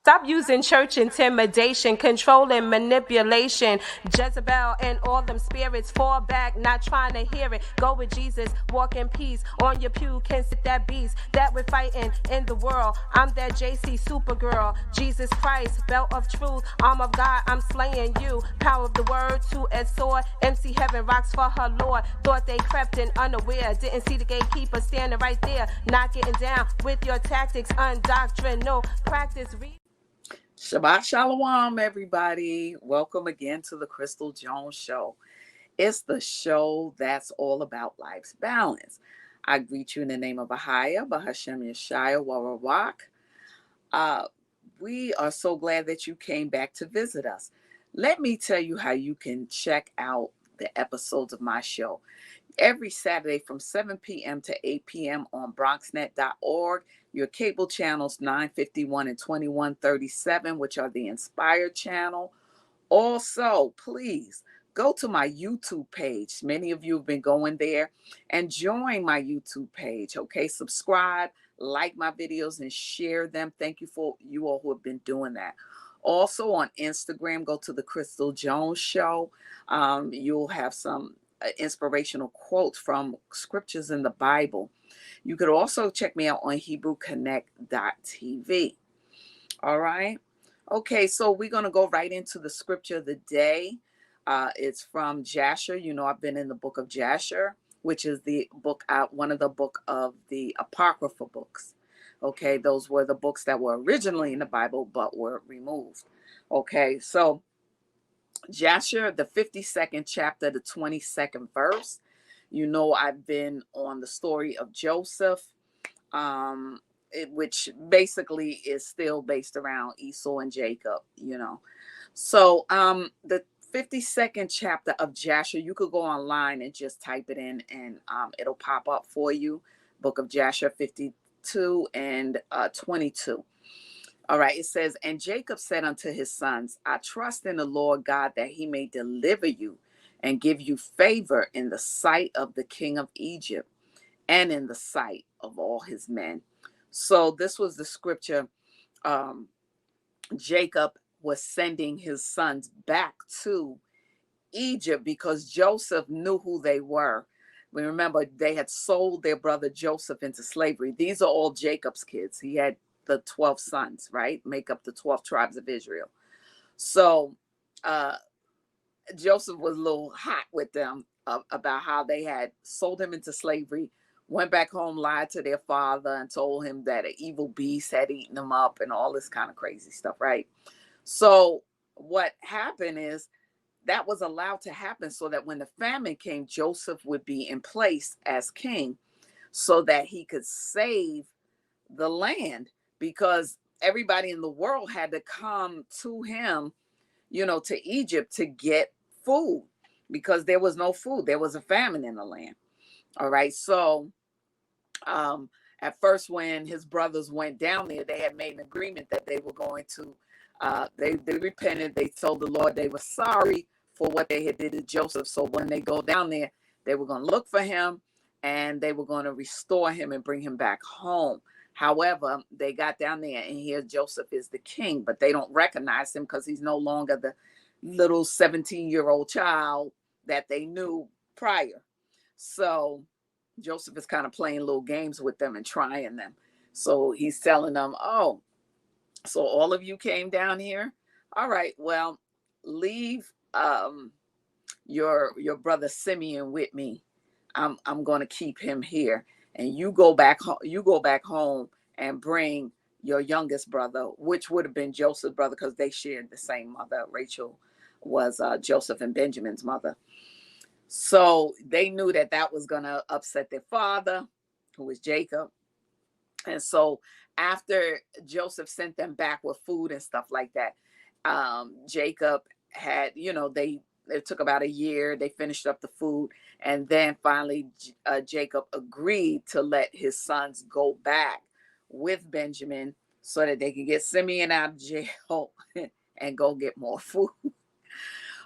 Stop using church intimidation, control and manipulation. Jezebel and all them spirits fall back, not trying to hear it. Go with Jesus, walk in peace. On your pew can sit that beast that we're fighting in the world. I'm that JC Supergirl, Jesus Christ, belt of truth, arm of God, I'm slaying you. Power of the word, two-edged sword. MC Heaven rocks for her Lord. Thought they crept in unaware, didn't see the gatekeeper standing right there. Not getting down with your tactics, undoctrinal practice. Shabbat Shalom, everybody. Welcome again to the Crystal Jones Show. It's the show that's all about life's balance. I greet you in the name of Ahaya, Bahashem Yeshaya, Warawak. We are so glad that you came back to visit us. Let me tell you how you can check out the episodes of my show. Every Saturday from 7 p.m. to 8 p.m. on bronxnet.org. Your cable channels 951 and 2137, which are the Inspired channel. Also, please go to my YouTube page. Many of you have been going there and join my YouTube page. Okay, subscribe, like my videos, and share them. Thank you for you all who have been doing that. Also on Instagram, go to the Crystal Jones Show. You'll have some inspirational quotes from scriptures in the Bible. You could also check me out on HebrewConnect.tv. All right. Okay, so we're going to go right into the scripture of the day. It's from Jasher. You know, I've been in the book of Jasher, which is the book one of the book of the Apocrypha books. Okay, those were the books that were originally in the Bible but were removed. Okay, so Jasher, the 52nd chapter, the 22nd verse. You know, I've been on the story of Joseph, which basically is still based around Esau and Jacob, you know. So the 52nd chapter of Jasher, you could go online and just type it in and it'll pop up for you. Book of Jasher 52 and 22. All right, it says, and Jacob said unto his sons, I trust in the Lord God that he may deliver you and give you favor in the sight of the king of Egypt and in the sight of all his men. So this was the scripture. Jacob was sending his sons back to Egypt because Joseph knew who they were. We remember they had sold their brother Joseph into slavery. These are all Jacob's kids. He had the 12 sons, right? Make up the 12 tribes of Israel. So Joseph was a little hot with them about how they had sold him into slavery, went back home, lied to their father, and told him that an evil beast had eaten him up and all this kind of crazy stuff, right? So what happened is that was allowed to happen so that when the famine came, Joseph would be in place as king so that he could save the land, because everybody in the world had to come to him, you know, to Egypt to get food because there was no food. There was a famine in the land. All right. So at first, when his brothers went down there, they had made an agreement that they were going to, they repented. They told the Lord they were sorry for what they had did to Joseph. So when they go down there, they were going to look for him and they were going to restore him and bring him back home. However, they got down there and here Joseph is the king, but they don't recognize him because he's no longer the little 17-year-old child that they knew prior. So Joseph is kind of playing little games with them and trying them. So he's telling them, oh, so all of you came down here? All right, well, leave your brother Simeon with me. I'm going to keep him here. And you go back home and bring your youngest brother, which would have been Joseph's brother because they shared the same mother. Rachel was Joseph and Benjamin's mother. So they knew that that was going to upset their father, who was Jacob. And so after Joseph sent them back with food and stuff like that, Jacob had, you know, it took about a year. They finished up the food. And then finally, Jacob agreed to let his sons go back with Benjamin so that they could get Simeon out of jail and go get more food.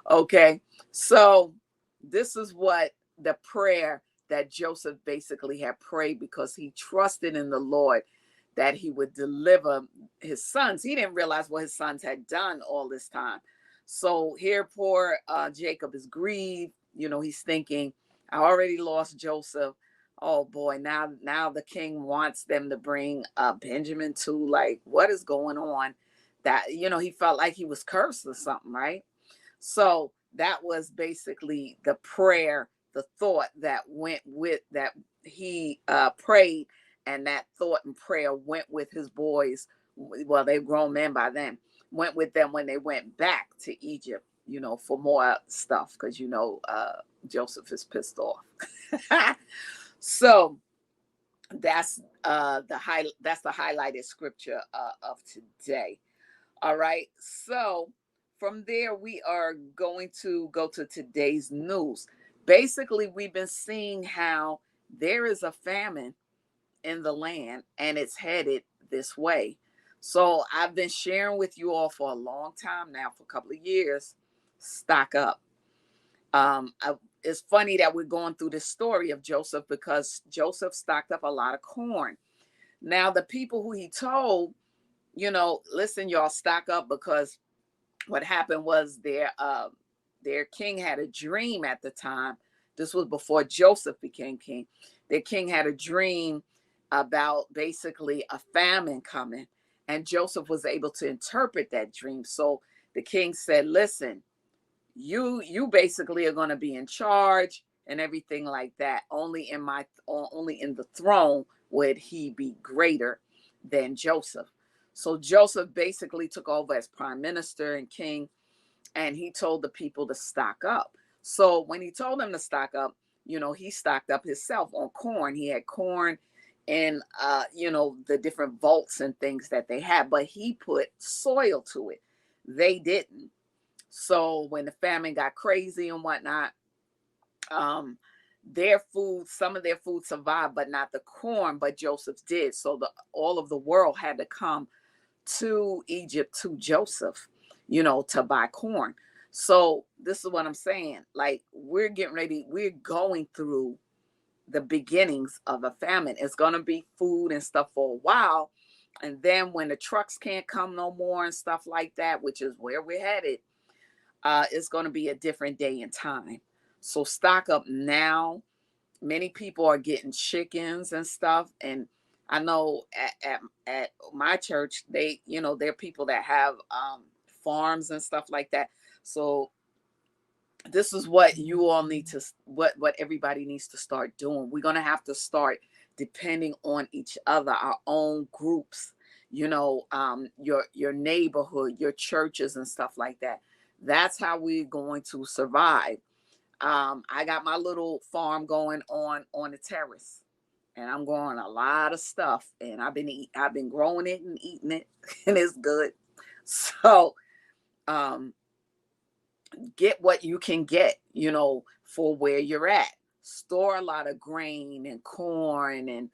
Okay. So this is what the prayer that Joseph basically had prayed because he trusted in the Lord that he would deliver his sons. He didn't realize what his sons had done all this time. So here poor Jacob is grieved. You know, he's thinking, I already lost Joseph. Oh boy, now the king wants them to bring Benjamin too. Like, what is going on? That, you know, he felt like he was cursed or something, right? So that was basically the prayer, the thought that went with that he prayed, and that thought and prayer went with his boys. Well, they were grown men by then. Went with them when they went back to Egypt, you know, for more stuff, because you know Joseph is pissed off. So that's the highlighted scripture of today. All right. So from there, we are going to go to today's news. Basically, we've been seeing how there is a famine in the land, and it's headed this way. So I've been sharing with you all for a long time now, for a couple of years, stock up. It's funny that we're going through this story of Joseph, because Joseph stocked up a lot of corn. Now, the people who he told, you know, listen, y'all, stock up, because what happened was their king had a dream at the time. This was before Joseph became king. Their king had a dream about basically a famine coming, and Joseph was able to interpret that dream. So the king said, listen, you basically are going to be in charge and everything like that. Only in the throne would he be greater than Joseph. So Joseph basically took over as prime minister and king, and he told the people to stock up. So when he told them to stock up, you know, he stocked up himself on corn. He had corn in you know, the different vaults and things that they had, but he put soil to it. They didn't. So when the famine got crazy and whatnot, their food, some of their food survived, but not the corn, but Joseph's did. So all of the world had to come to Egypt to Joseph, you know, to buy corn. So this is what I'm saying. Like, we're getting ready, we're going through the beginnings of a famine. It's going to be food and stuff for a while. And then when the trucks can't come no more and stuff like that, which is where we're headed, it's going to be a different day and time. So stock up now. Many people are getting chickens and stuff. And I know at my church, they, you know, there are people that have farms and stuff like that. So this is what you all need to, what everybody needs to start doing. We're going to have to start depending on each other, our own groups, you know, your neighborhood, your churches and stuff like that. That's how we're going to survive. I got my little farm going on the terrace, and I'm growing a lot of stuff, and I've been growing it and eating it, and it's good. So, get what you can get, you know, for where you're at. Store a lot of grain and corn and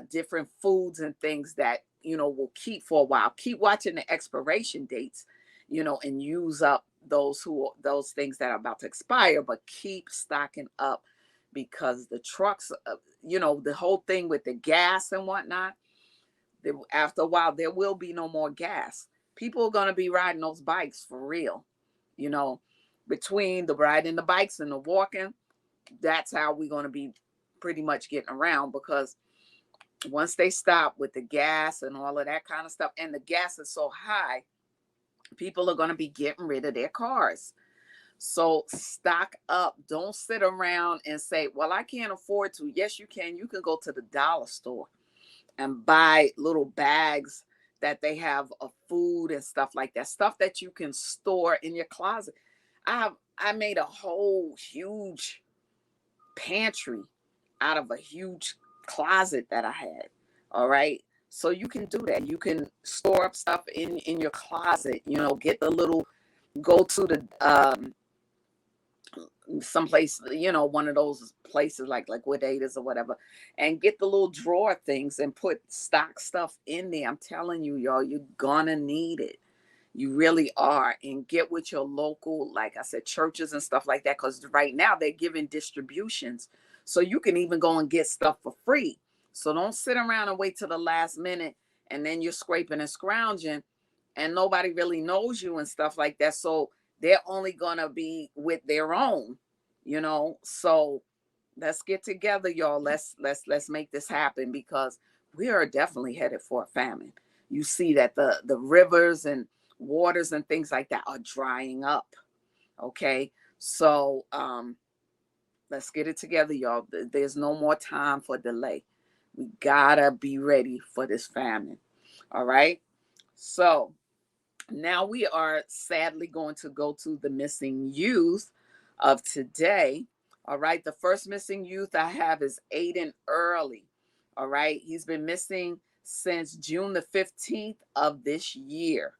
different foods and things that, you know, will keep for a while. Keep watching the expiration dates, you know, and use up those things that are about to expire, but keep stocking up, because the trucks, you know, the whole thing with the gas and whatnot, after a while, there will be no more gas. People are going to be riding those bikes for real, you know, between the riding the bikes and the walking. That's how we're going to be pretty much getting around, because once they stop with the gas and all of that kind of stuff, and the gas is so high, people are going to be getting rid of their cars. So stock up. Don't sit around and say, well, I can't afford to. Yes, you can. You can go to the dollar store and buy little bags that they have of food and stuff like that. Stuff that you can store in your closet. I made a whole huge pantry out of a huge closet that I had. All right. So you can do that. You can store up stuff in your closet, you know, get the little, go to the, someplace, you know, one of those places like Liquidators or whatever, and get the little drawer things and put stock stuff in there. I'm telling you, y'all, you're gonna need it. You really are. And get with your local, like I said, churches and stuff like that, because right now they're giving distributions. So you can even go and get stuff for free. So don't sit around and wait till the last minute and then you're scraping and scrounging, and nobody really knows you and stuff like that. So they're only gonna be with their own, you know. So let's get together, y'all. Let's make this happen, because we are definitely headed for a famine. You see that the rivers and waters and things like that are drying up. Okay, so let's get it together, y'all. There's no more time for delay. We gotta be ready for this famine. All right. So now we are sadly going to go to the missing youth of today. All right. The first missing youth I have is Aiden Early. All right. He's been missing since June the 15th of this year.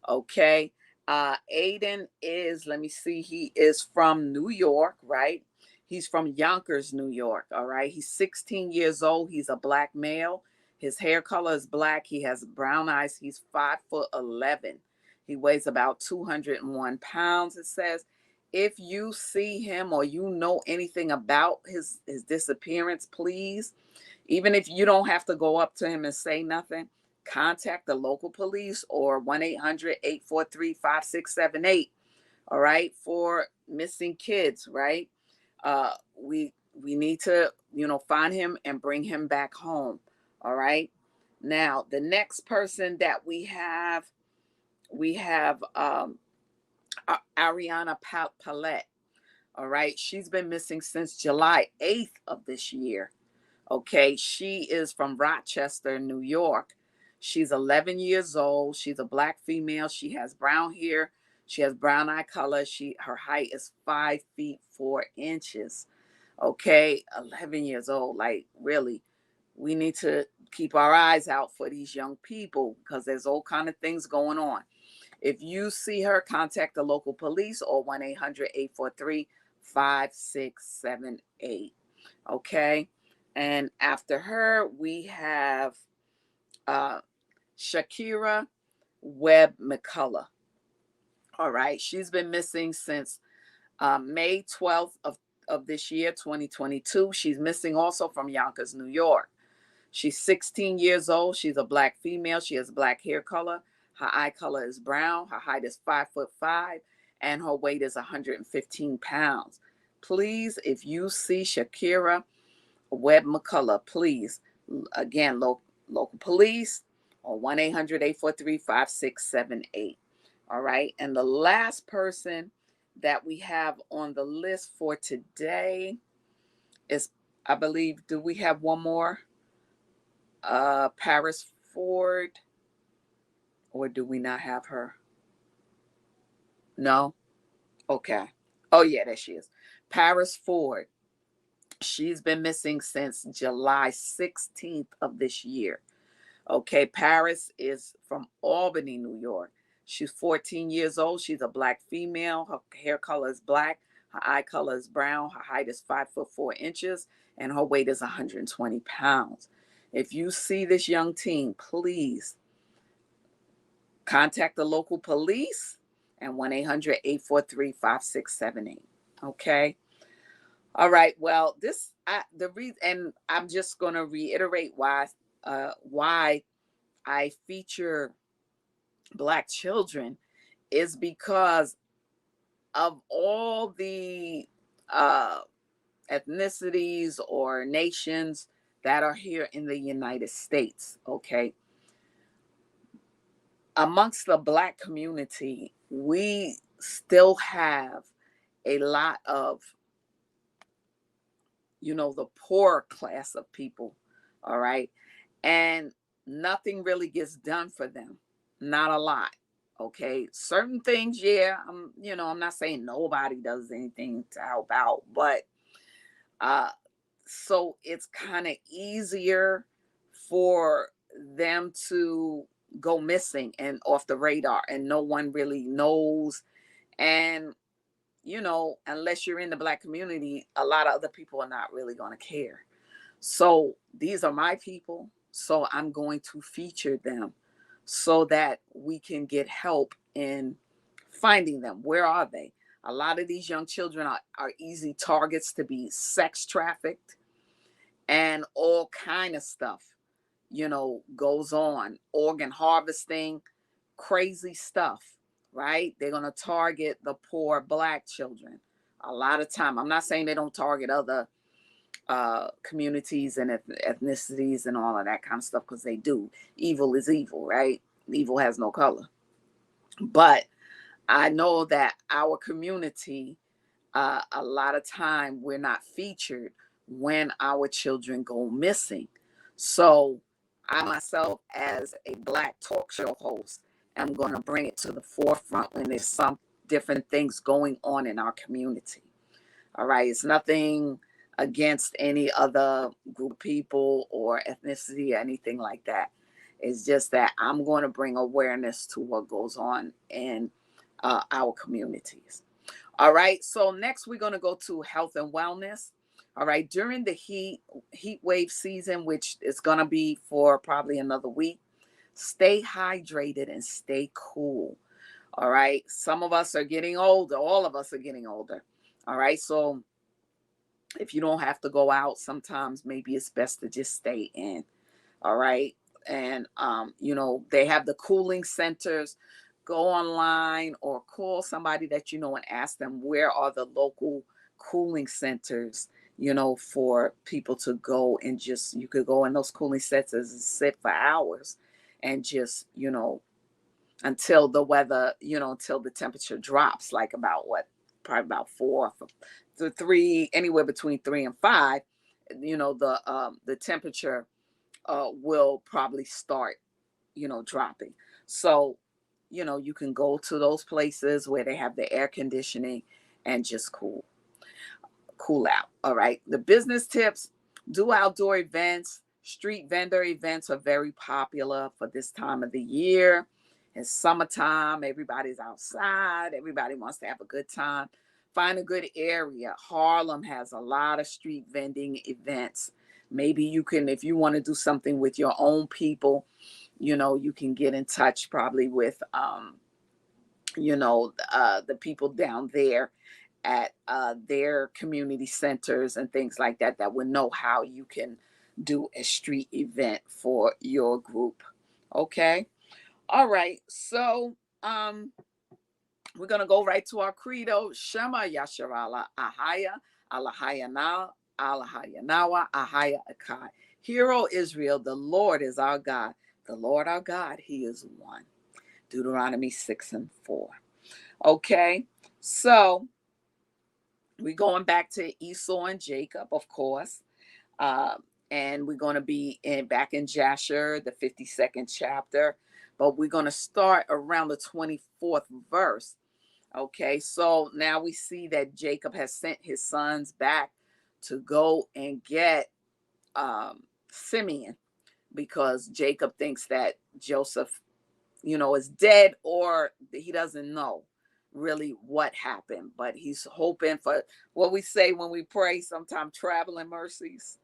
Okay. Aiden is, let me see, he is from New York, right? He's from Yonkers, New York. All right. He's 16 years old. He's a black male. His hair color is black. He has brown eyes. He's 5'11". He weighs about 201 pounds, it says. If you see him or you know anything about his disappearance, please, even if you don't have to go up to him and say nothing, contact the local police or 1-800-843-5678, all right, for missing kids, right? We need to, find him and bring him back home, all right? Now, the next person that we have Ariana Palette. All right. She's been missing since July 8th of this year. Okay. She is from Rochester, New York. She's 11 years old. She's a black female. She has brown hair. She has brown eye color. Her height is 5'4". Okay. 11 years old. Like, really, we need to keep our eyes out for these young people, because there's all kind of things going on. If you see her, contact the local police or 1-800-843-5678. Okay. And after her, we have Shakira Webb McCullough. All right. She's been missing since May 12th of this year, 2022. She's missing also from Yonkers, New York. She's 16 years old. She's a black female. She has black hair color. Her eye color is brown. Her height is 5'5", and her weight is 115 pounds. Please, if you see Shakira Webb McCullough, please, again, local police or 1-800-843-5678. All right. And the last person that we have on the list for today is, I believe, do we have one more? Paris Ford, or do we not have her? No? Okay. Oh, yeah, there she is. Paris Ford. She's been missing since July 16th of this year. Okay, Paris is from Albany, New York. She's 14 years old. She's a black female. Her hair color is black. Her eye color is brown. Her height is 5'4", and her weight is 120 pounds. If you see this young teen, please contact the local police and 1-800-843-5678. Okay. All right. Well, and I'm just going to reiterate why I feature Black children is because of all the ethnicities or nations that are here in the United States. Okay. Amongst the Black community, we still have a lot of, the poor class of people. All right. And nothing really gets done for them. Not a lot. Okay. Certain things, yeah. I'm not saying nobody does anything to help out, but so it's kind of easier for them to go missing and off the radar, and no one really knows. And unless you're in the Black community, a lot of other people are not really going to care. So these are my people, so I'm going to feature them so that we can get help in finding them. Where are they? A lot of these young children are easy targets to be sex trafficked and all kind of stuff. goes on. Organ harvesting, crazy stuff, right? They're going to target the poor Black children. A lot of time, I'm not saying they don't target other communities and ethnicities and all of that kind of stuff, because they do. Evil is evil, right? Evil has no color. But I know that our community, a lot of time we're not featured when our children go missing. So I myself, as a Black talk show host, am going to bring it to the forefront when there's some different things going on in our community. All right. It's nothing against any other group of people or ethnicity or anything like that. It's just that I'm going to bring awareness to what goes on in our communities. All right. So next we're going to go to health and wellness. All right. During the heat wave season, which is going to be for probably another week, stay hydrated and stay cool. All right. Some of us are getting older. All of us are getting older. All right. So if you don't have to go out, sometimes maybe it's best to just stay in. All right. And, they have the cooling centers. Go online or call somebody that you know and ask them, where are the local cooling centers, for people to go and just, you could go in those cooling centers and sit for hours and just, until the weather, until the temperature drops, like about probably about 4 to 3, anywhere between 3 and 5, the temperature will probably start, dropping. So, you can go to those places where they have the air conditioning and just cool out. All right. The business tips: do outdoor events. Street vendor events are very popular for this time of the year. It's summertime. Everybody's outside. Everybody wants to have a good time. Find a good area. Harlem has a lot of street vending events. Maybe you can, if you want to do something with your own people, you can get in touch probably with, the people down there at their community centers and things like that, that would know how you can do a street event for your group. Okay. All right. So, we're going to go right to our credo. Shema Yasharala Ahaya, Alahayana, Alahayanawa, Ahaya Akai. Hear, O Israel, the Lord is our God. The Lord our God, he is one. Deuteronomy 6:4. Okay, so we're going back to Esau and Jacob, of course. And we're going to be back in Jasher, the 52nd chapter. But we're going to start around the 24th verse. Okay, so now we see that Jacob has sent his sons back to go and get Simeon, because Jacob thinks that Joseph, is dead, or he doesn't know really what happened, but he's hoping for what we say when we pray sometimes, traveling mercies,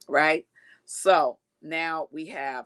right? So now we have,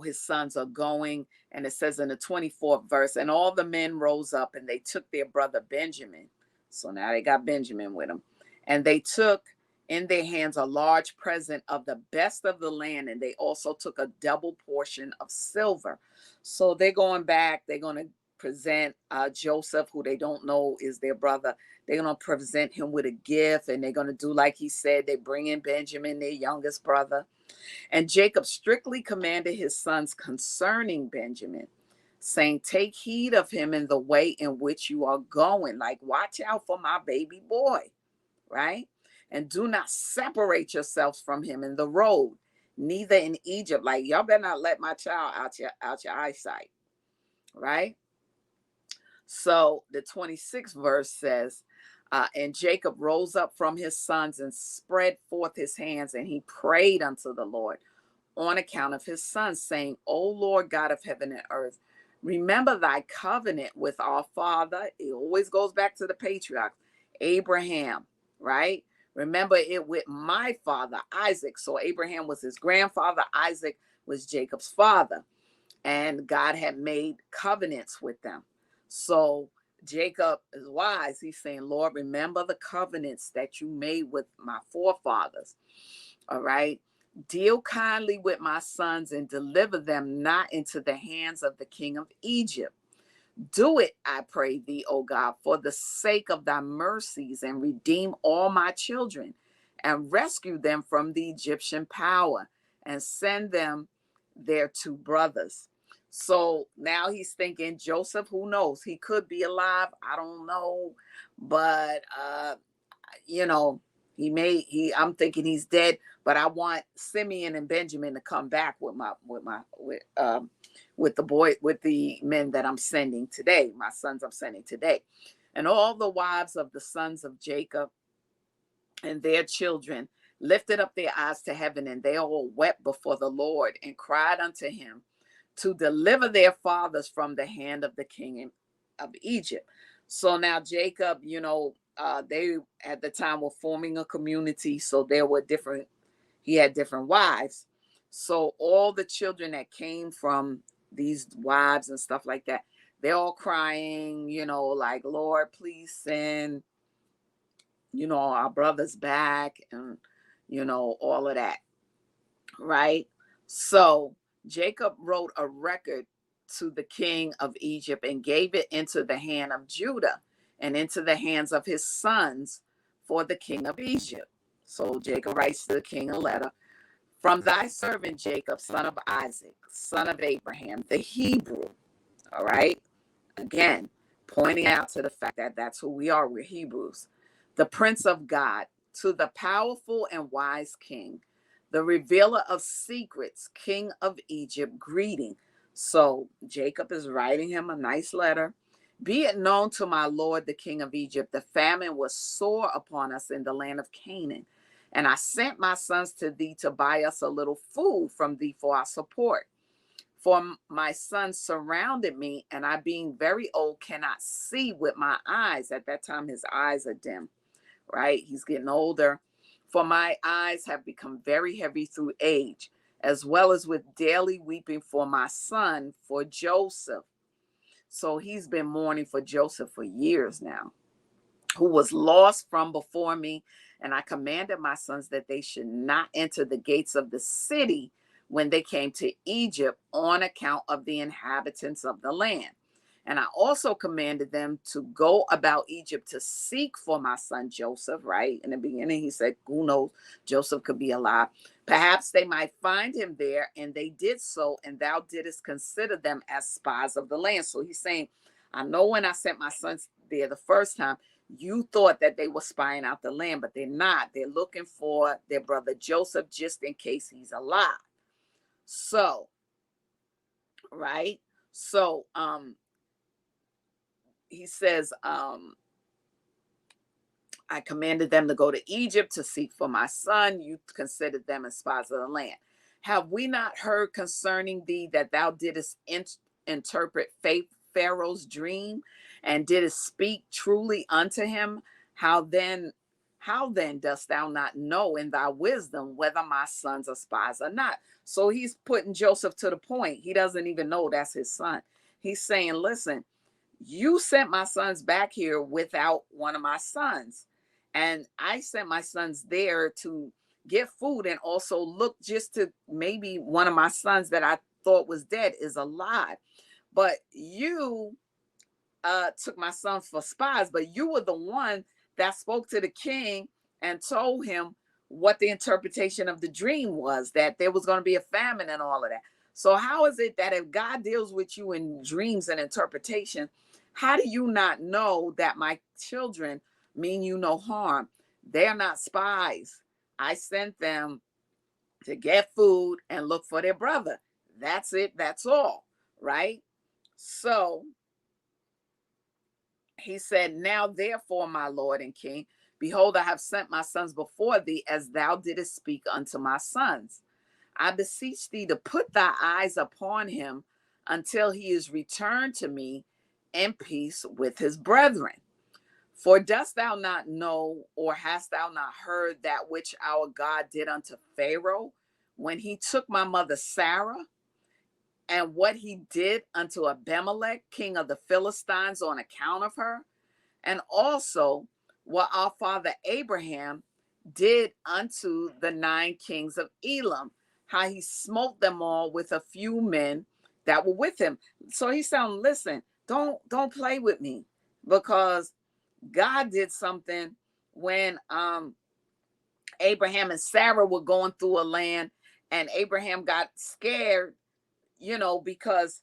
his sons are going, and it says in the 24th verse, and all the men rose up and they took their brother Benjamin. So now they got Benjamin with them, and they took in their hands a large present of the best of the land, and they also took a double portion of silver. So they're going back. They're going to present Joseph, who they don't know is their brother. They're going to present him with a gift, and they're going to do like he said. They bring in Benjamin, their youngest brother. And Jacob strictly commanded his sons concerning Benjamin, saying, take heed of him in the way in which you are going. Like, watch out for my baby boy, right? And do not separate yourselves from him in the road, neither in Egypt. Like, y'all better not let my child out your eyesight, right? So the 26th verse says, and Jacob rose up from his sons and spread forth his hands, and he prayed unto the Lord on account of his sons, saying, O Lord God of heaven and earth, remember thy covenant with our father. It always goes back to the patriarchs, Abraham, right? Remember it with my father, Isaac. So Abraham was his grandfather. Isaac was Jacob's father. And God had made covenants with them. So Jacob is wise. He's saying, Lord, remember the covenants that you made with my forefathers. All right. Deal kindly with my sons and deliver them not into the hands of the king of Egypt. Do it, I pray thee, O God, for the sake of thy mercies, and redeem all my children, and rescue them from the Egyptian power, and send them their two brothers. So now he's thinking, Joseph, who knows? He could be alive. I don't know. But you know, I'm thinking he's dead, but I want Simeon and Benjamin to come back with the men that I'm sending today, my sons I'm sending today. And all the wives of the sons of Jacob and their children lifted up their eyes to heaven, and they all wept before the Lord and cried unto him to deliver their fathers from the hand of the king of Egypt. So now Jacob, they at the time were forming a community, so he had different wives. So all the children that came from these wives and stuff like that, they're all crying, like, Lord, please send, our brothers back, and, all of that. Right? So Jacob wrote a record to the king of Egypt and gave it into the hand of Judah and into the hands of his sons for the king of Egypt. So Jacob writes to the king a letter. From thy servant Jacob, son of Isaac, son of Abraham, the Hebrew. All right. Again, pointing out to the fact that that's who we are. We're Hebrews. The Prince of God, to the powerful and wise king, the revealer of secrets, king of Egypt, greeting. So Jacob is writing him a nice letter. Be it known to my lord, the king of Egypt, the famine was sore upon us in the land of Canaan. And I sent my sons to thee to buy us a little food from thee for our support. For my sons surrounded me, and I, being very old, cannot see with my eyes. At that time, his eyes are dim, right? He's getting older. For my eyes have become very heavy through age, as well as with daily weeping for my son, for Joseph. So he's been mourning for Joseph for years now, who was lost from before me. And I commanded my sons that they should not enter the gates of the city when they came to Egypt on account of the inhabitants of the land. And I also commanded them to go about Egypt to seek for my son Joseph, right? In the beginning, he said, who knows, Joseph could be alive. Perhaps they might find him there. And they did so. And thou didst consider them as spies of the land. So he's saying, I know when I sent my sons there the first time, you thought that they were spying out the land, but they're not. They're looking for their brother Joseph just in case he's alive. So, right? So, he says, I commanded them to go to Egypt to seek for my son. You considered them as spies of the land. Have we not heard concerning thee that thou didst interpret Pharaoh's dream and didst speak truly unto him? How then dost thou not know in thy wisdom whether my sons are spies or not? So he's putting Joseph to the point. He doesn't even know that's his son. He's saying, listen, you sent my sons back here without one of my sons. And I sent my sons there to get food and also look just to maybe one of my sons that I thought was dead is alive. But you took my sons for spies, but you were the one that spoke to the king and told him what the interpretation of the dream was, that there was going to be a famine and all of that. So how is it that if God deals with you in dreams and interpretation, how do you not know that my children mean you no harm? They're not spies. I sent them to get food and look for their brother. That's it. That's all. Right? So he said, now therefore, my Lord and King, behold, I have sent my sons before thee, as thou didst speak unto my sons. I beseech thee to put thy eyes upon him until he is returned to me in peace with his brethren. For dost thou not know, or hast thou not heard that which our God did unto Pharaoh when he took my mother Sarah, and what he did unto Abimelech, king of the Philistines, on account of her? And also what our father Abraham did unto the 9 kings of Elam, how he smote them all with a few men that were with him. So he's telling, listen, don't play with me, because God did something when Abraham and Sarah were going through a land, and Abraham got scared, because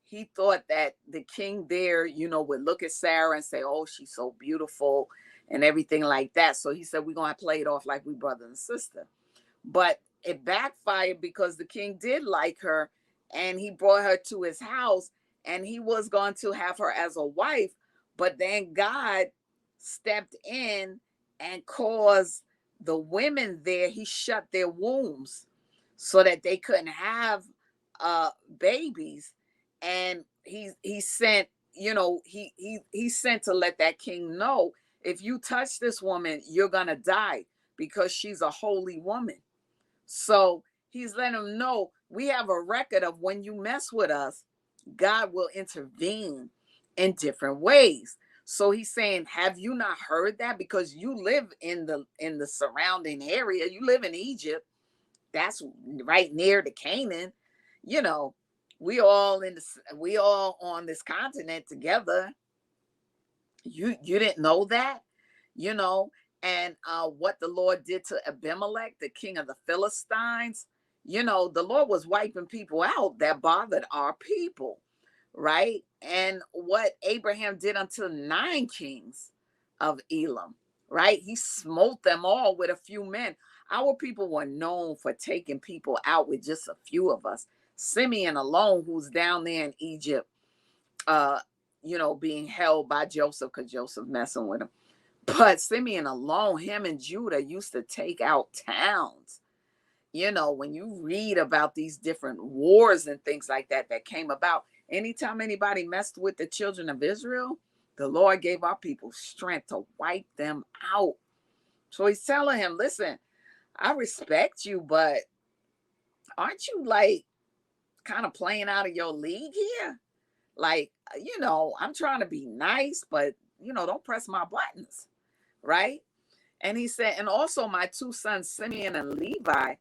he thought that the king there, would look at Sarah and say, oh, she's so beautiful and everything like that. So he said, we're going to play it off like we brother and sister. But it backfired, because the king did like her, and he brought her to his house, and he was going to have her as a wife. But then God stepped in and caused the women there, he shut their wombs so that they couldn't have babies. And he sent, he sent to let that king know, if you touch this woman, you're gonna die, because she's a holy woman. So he's letting them know, we have a record of when you mess with us, God will intervene in different ways. So he's saying, have you not heard that? Because you live in the surrounding area. You live in Egypt. That's right near the Canaan. You know, we all on this continent together. You didn't know that, you know, and what the Lord did to Abimelech, the king of the Philistines. The Lord was wiping people out that bothered our people, right? And what Abraham did unto 9 kings of Elam, right? He smote them all with a few men. Our people were known for taking people out with just a few of us. Simeon alone, who's down there in Egypt, being held by Joseph, because Joseph messing with him. But Simeon alone, him and Judah used to take out towns. When you read about these different wars and things like that came about, anytime anybody messed with the children of Israel, the Lord gave our people strength to wipe them out. So he's telling him, listen, I respect you, but aren't you like kind of playing out of your league here? Like, I'm trying to be nice, but, don't press my buttons, right? And he said, and also my 2 sons, Simeon and Levi,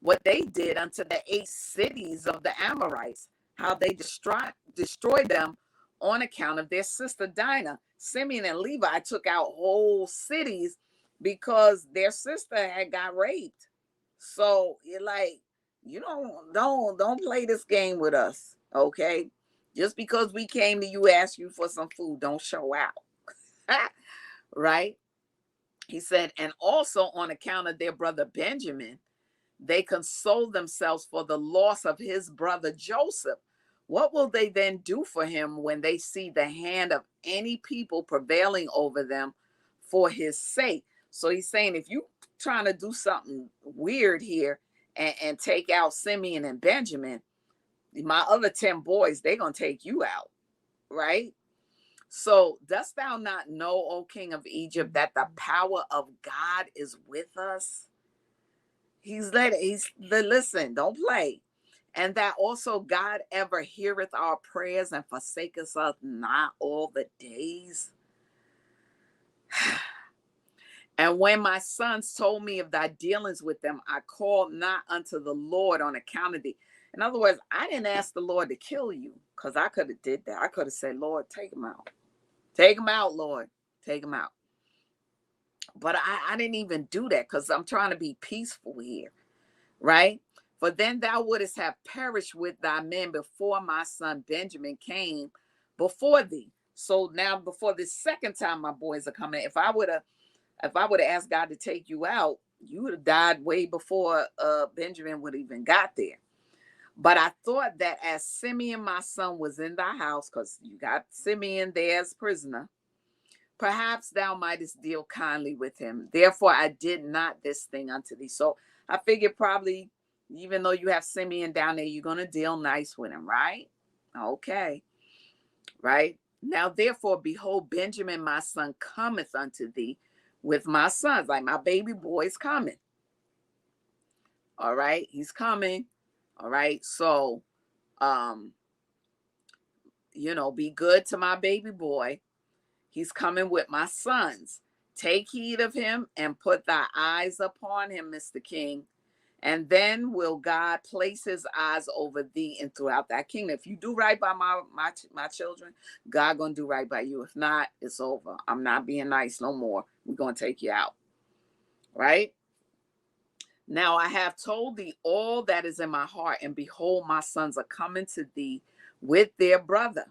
what they did unto the 8 cities of the Amorites, how they destroyed them on account of their sister Dinah. Simeon and Levi took out whole cities because their sister had got raped. So you're like, don't play this game with us, okay? Just because we came to you, ask you for some food, don't show out. Right? He said, and also on account of their brother Benjamin, they console themselves for the loss of his brother Joseph. What will they then do for him when they see the hand of any people prevailing over them for his sake? So he's saying, if you trying to do something weird here and take out Simeon and Benjamin, my other 10 boys, they're going to take you out, right? So dost thou not know, O king of Egypt, that the power of God is with us? Listen, don't play. And that also God ever heareth our prayers and forsaketh us not all the days. And when my sons told me of thy dealings with them, I called not unto the Lord on account of thee. In other words, I didn't ask the Lord to kill you, because I could have did that. I could have said, Lord, take them out. Take them out, Lord. Take them out. But I didn't even do that, because I'm trying to be peaceful here, right? For then thou wouldest have perished with thy men before my son Benjamin came before thee. So now, before the second time my boys are coming, if I would have asked God to take you out, you would have died way before Benjamin would even got there. But I thought that as Simeon, my son, was in thy house, because you got Simeon there as prisoner, perhaps thou mightest deal kindly with him. Therefore, I did not this thing unto thee. So I figured probably, even though you have Simeon down there, you're going to deal nice with him, right? Okay. Right? Now, therefore, behold, Benjamin, my son, cometh unto thee with my sons. Like, my baby boy's coming. All right? He's coming. All right? So, be good to my baby boy. He's coming with my sons. Take heed of him and put thy eyes upon him, Mr. King. And then will God place his eyes over thee and throughout that kingdom. If you do right by my children, God gonna do right by you. If not, it's over. I'm not being nice no more. We're gonna take you out. Right? Now I have told thee all that is in my heart, and behold, my sons are coming to thee with their brother.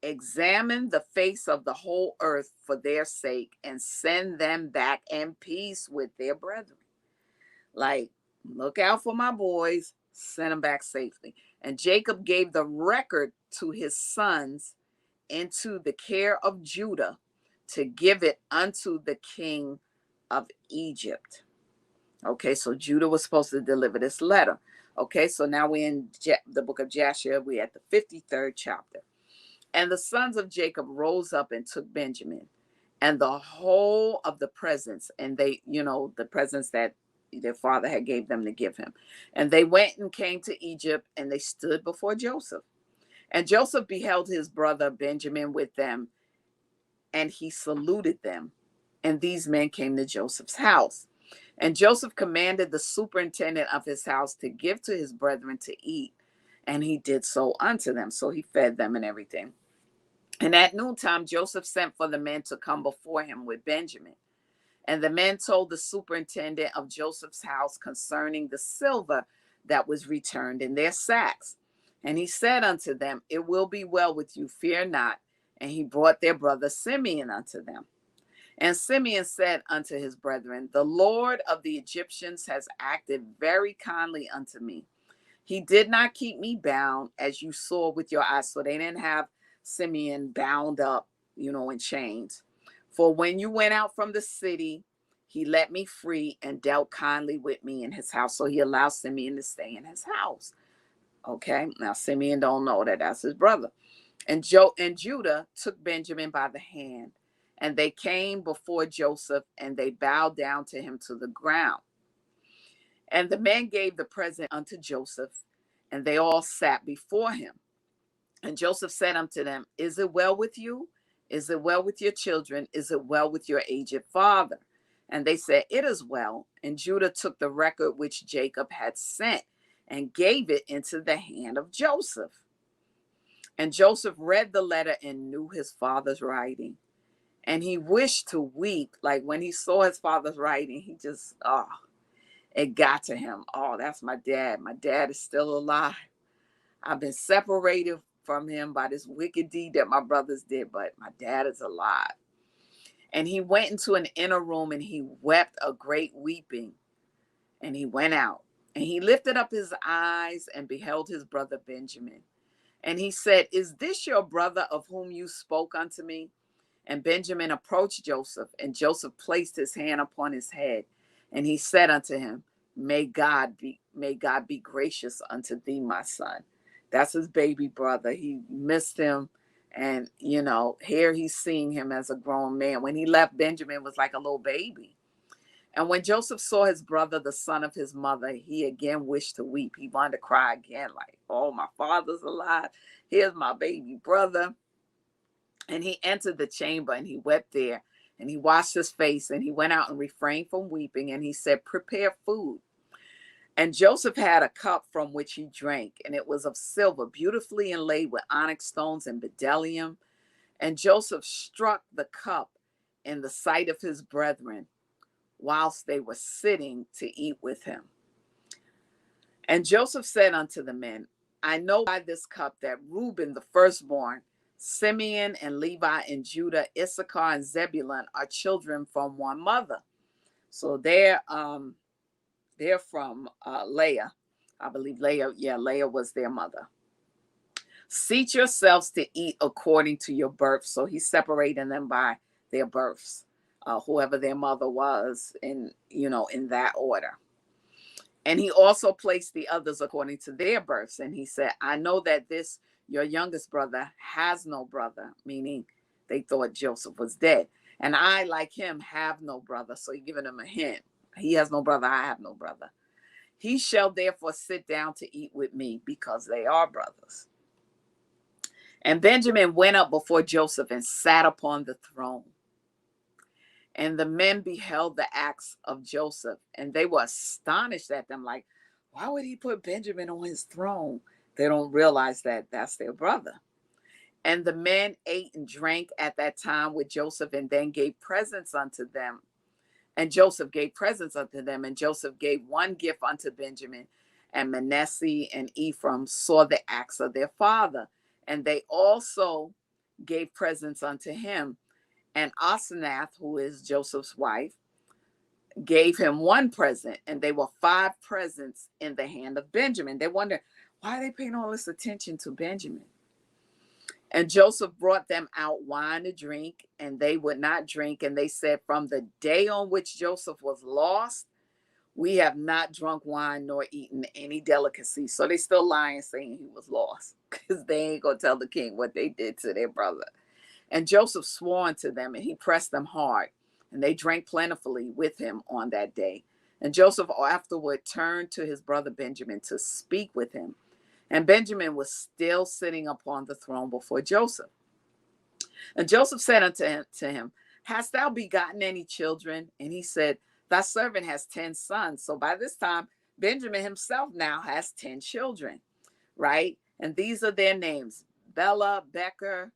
Examine the face of the whole earth for their sake, and send them back in peace with their brethren. Like, look out for my boys, send them back safely. And Jacob gave the record to his sons into the care of Judah to give it unto the king of Egypt. Okay, so Judah was supposed to deliver this letter. Okay, so now we're in the book of Jasher. We're at the 53rd chapter. And the sons of Jacob rose up and took Benjamin and the whole of the presents. And they, the presents that their father had gave them to give him. And they went and came to Egypt, and they stood before Joseph. And Joseph beheld his brother Benjamin with them, and he saluted them. And these men came to Joseph's house. And Joseph commanded the superintendent of his house to give to his brethren to eat. And he did so unto them. So he fed them and everything. And at noontime, Joseph sent for the men to come before him with Benjamin. And the men told the superintendent of Joseph's house concerning the silver that was returned in their sacks. And he said unto them, it will be well with you, fear not. And he brought their brother Simeon unto them. And Simeon said unto his brethren, the Lord of the Egyptians has acted very kindly unto me. He did not keep me bound, as you saw with your eyes. So they didn't have Simeon bound up, in chains. For when you went out from the city, he let me free and dealt kindly with me in his house. So he allowed Simeon to stay in his house. Okay, now Simeon don't know that that's his brother. And Judah took Benjamin by the hand, and they came before Joseph, and they bowed down to him to the ground. And the men gave the present unto Joseph, and they all sat before him. And Joseph said unto them, is it well with you? Is it well with your children? Is it well with your aged father? And they said, it is well. And Judah took the record which Jacob had sent and gave it into the hand of Joseph. And Joseph read the letter and knew his father's writing. And he wished to weep. Like when he saw his father's writing, he just, it got to him. Oh, that's my dad. My dad is still alive. I've been separated from him by this wicked deed that my brothers did, but my dad is alive. And he went into an inner room, and he wept a great weeping. And he went out, and he lifted up his eyes and beheld his brother Benjamin. And he said, is this your brother of whom you spoke unto me? And Benjamin approached Joseph, and Joseph placed his hand upon his head. And he said unto him, may God be gracious unto thee, my son. That's his baby brother. He missed him. And, here he's seeing him as a grown man. When he left, Benjamin was like a little baby. And when Joseph saw his brother, the son of his mother, he again wished to weep. He wanted to cry again, like, oh, my father's alive. Here's my baby brother. And he entered the chamber, and he wept there. And he washed his face, and he went out and refrained from weeping. And he said, prepare food. And Joseph had a cup from which he drank, and it was of silver, beautifully inlaid with onyx stones and bdellium. And Joseph struck the cup in the sight of his brethren, whilst they were sitting to eat with him. And Joseph said unto the men, I know by this cup that Reuben, the firstborn, Simeon and Levi and Judah, Issachar and Zebulun are children from one mother. So they're from Leah. I believe Leah was their mother. Seat yourselves to eat according to your birth. So he's separating them by their births, whoever their mother was in that order. And he also placed the others according to their births. And he said, I know that this, your youngest brother, has no brother, meaning they thought Joseph was dead. And I, like him, have no brother. So he's giving him a hint. He has no brother, I have no brother. He shall therefore sit down to eat with me, because they are brothers. And Benjamin went up before Joseph and sat upon the throne. And the men beheld the acts of Joseph, and they were astonished at them, like, why would he put Benjamin on his throne? They don't realize that that's their brother. And the men ate and drank at that time with Joseph, and then gave presents unto them. And Joseph gave presents unto them, and Joseph gave one gift unto Benjamin. And Manasseh and Ephraim saw the acts of their father, and they also gave presents unto him. And Asenath, who is Joseph's wife, gave him one present, and they were 5 presents in the hand of Benjamin. They wonder, why are they paying all this attention to Benjamin? And Joseph brought them out wine to drink, and they would not drink. And they said, from the day on which Joseph was lost, we have not drunk wine nor eaten any delicacy. So they still lying, saying he was lost, because they ain't going to tell the king what they did to their brother. And Joseph swore unto them, and he pressed them hard, and they drank plentifully with him on that day. And Joseph afterward turned to his brother Benjamin to speak with him. And Benjamin was still sitting upon the throne before Joseph. And Joseph said unto him, hast thou begotten any children? And he said, thy servant has 10 sons. So by this time, Benjamin himself now has 10 children, right? And these are their names: Bela, Becher,